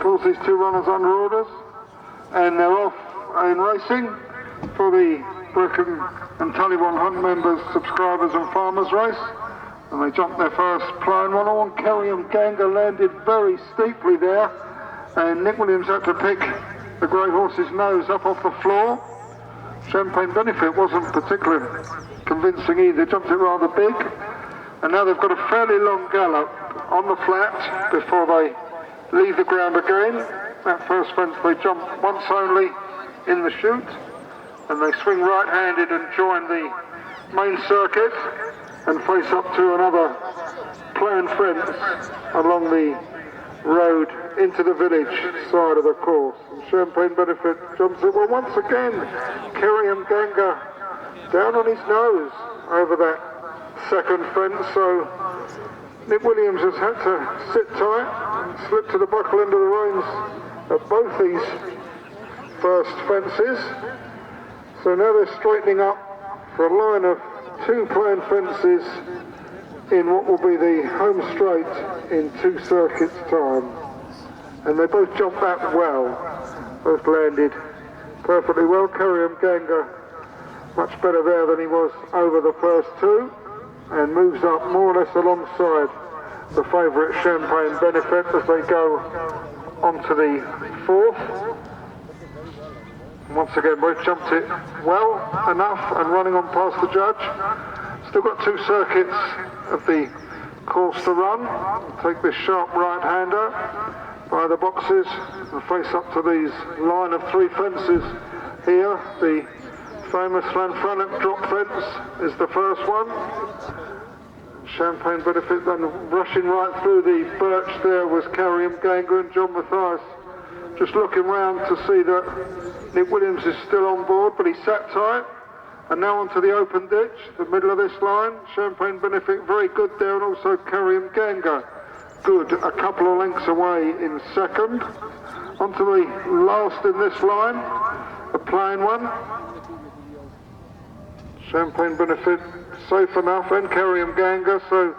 calls these two runners under orders, and they're off in racing for the Brecon and Tullywon Hunt members, subscribers and farmers race. And they jumped their first plain one on. Kerrium Ganga landed very steeply there, and Nick Williams had to pick the grey horse's nose up off the floor. Champagne Benefit wasn't particularly convincing either, jumped it rather big. And now they've got a fairly long gallop on the flat before they leave the ground again. That first fence they jump once only in the chute, and they swing right-handed and join the main circuit and face up to another planned fence along the road into the village side of the course. And Champagne Benefit jumps it. Well, once again, Kerrium Ganga down on his nose over that second fence, so Nick Williams has had to sit tight and slip to the buckle end of the reins at both these first fences. So now they're straightening up for a line of two planned fences in what will be the home straight in 2 circuits time. And they both jumped that well, both landed perfectly well. Kerrium Ganga much better there than he was over the first two, and moves up more or less alongside the favourite Champagne Benefit as they go onto the fourth. And once again, both jumped it well enough and running on past the judge. Still got 2 circuits of the course to run. Take this sharp right-hander by the boxes and face up to these line of 3 fences here. The famous Llanfrannoch drop fence is the first one. Champagne Benefit then rushing right through the birch there was Kerrium Ganga and John Mathias just looking round to see that Nick Williams is still on board, but he sat tight. And now onto the open ditch, the middle of this line. Champagne Benefit very good there, and also Kerrium Ganga good, a couple of lengths away in second. Onto the last in this line, a plain one. Champagne Benefit safe enough, and Kerrium Ganga, so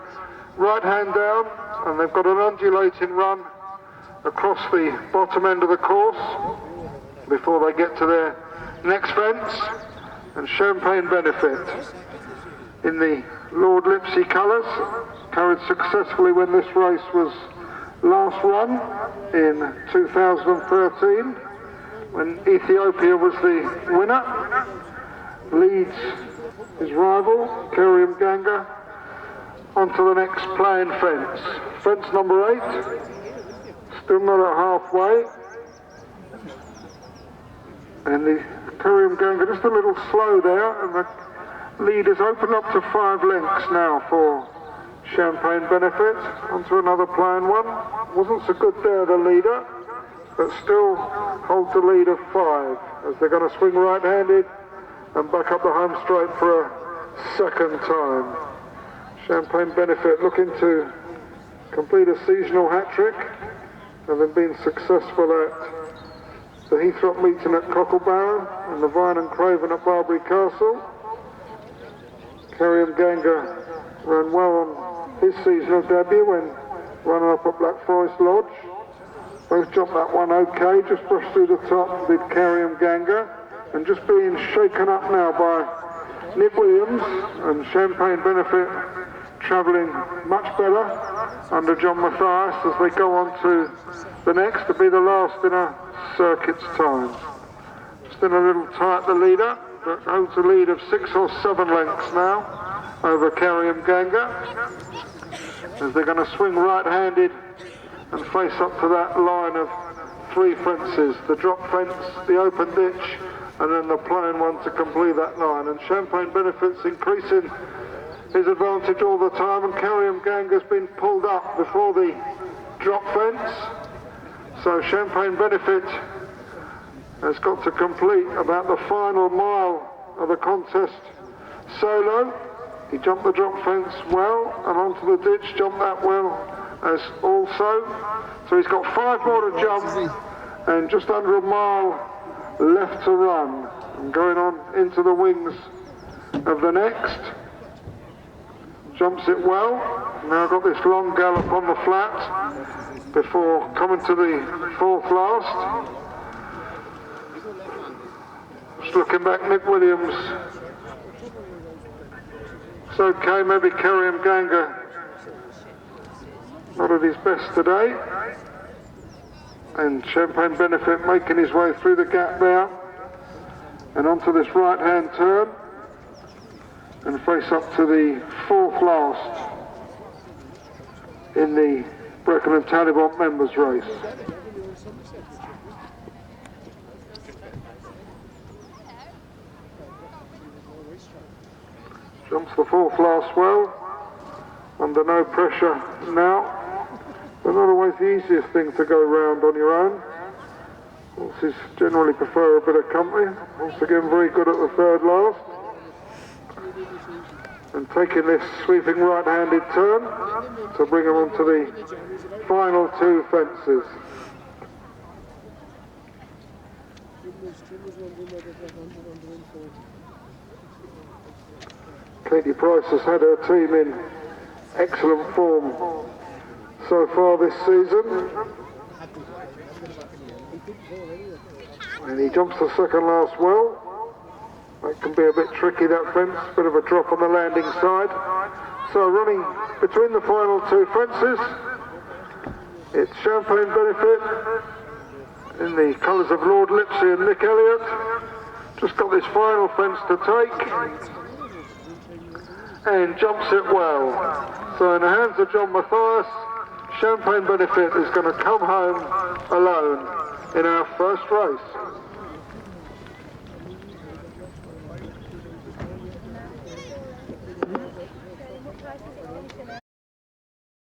right hand down, and they've got an undulating run across the bottom end of the course before they get to their next fence. And Champagne Benefit in the Lord Lipsey colours, carried successfully when this race was last run in 2013 when Ethiopia was the winner. Leads his rival, Kerrium Ganga, onto the next plain fence. Fence number 8, still not at halfway. And the Kerrium Ganga just a little slow there, and the lead has opened up to 5 lengths now for Champagne Benefit. Onto another plain one. Wasn't so good there, the leader, but still holds the lead of 5 as they're going to swing right-handed and back up the home straight for a second time. Champagne Benefit looking to complete a seasonal hat-trick, having been successful at the Heathrop meeting at Cocklebarrow and the Vine and Craven at Barbary Castle. Kerrium Ganga ran well on his seasonal debut when running up at Black Forest Lodge. Both jumped that one okay, just brushed through the top did Kerrium Ganga, and just being shaken up now by Nick Williams, and Champagne Benefit travelling much better under John Mathias as they go on to the next to be the last in a circuit's time. Still a little tight, the leader, but holds a lead of 6 or 7 lengths now over Kerrium Ganga as they're going to swing right-handed and face up to that line of 3 fences, the drop fence, the open ditch, and then the plain one to complete that line. And Champagne Benefit's increasing his advantage all the time, and Kerrium Ganga's been pulled up before the drop fence. So Champagne Benefit has got to complete about the final mile of the contest solo. He jumped the drop fence well, and onto the ditch, jumped that well as also. So he's got 5 more to jump, and just under a mile left to run, and going on into the wings of the next. Jumps it well. Now got this long gallop on the flat. before coming to the fourth last. Just looking back, Nick Williams. It's okay, maybe Kerrion Ganga not at his best today. And Champagne Benefit making his way through the gap there and onto this right-hand turn and face up to the fourth last in the Brecon and Tallybont members race. Jumps the fourth last well, under no pressure now. But not always the easiest thing to go round on your own. Horses generally prefer a bit of company. Once again, very good at the third last. And taking this sweeping right-handed turn to bring them onto the final two fences. Katie Price has had her team in excellent form so far this season. And he jumps the second last well. That can be a bit tricky, that fence, bit of a drop on the landing side. So running between the final two fences, it's Champagne Benefit in the colours of Lord Lipsey and Nick Elliott. Just got this final fence to take and jumps it well. So in the hands of John Mathias, Champagne Benefit is going to come home alone in our first race.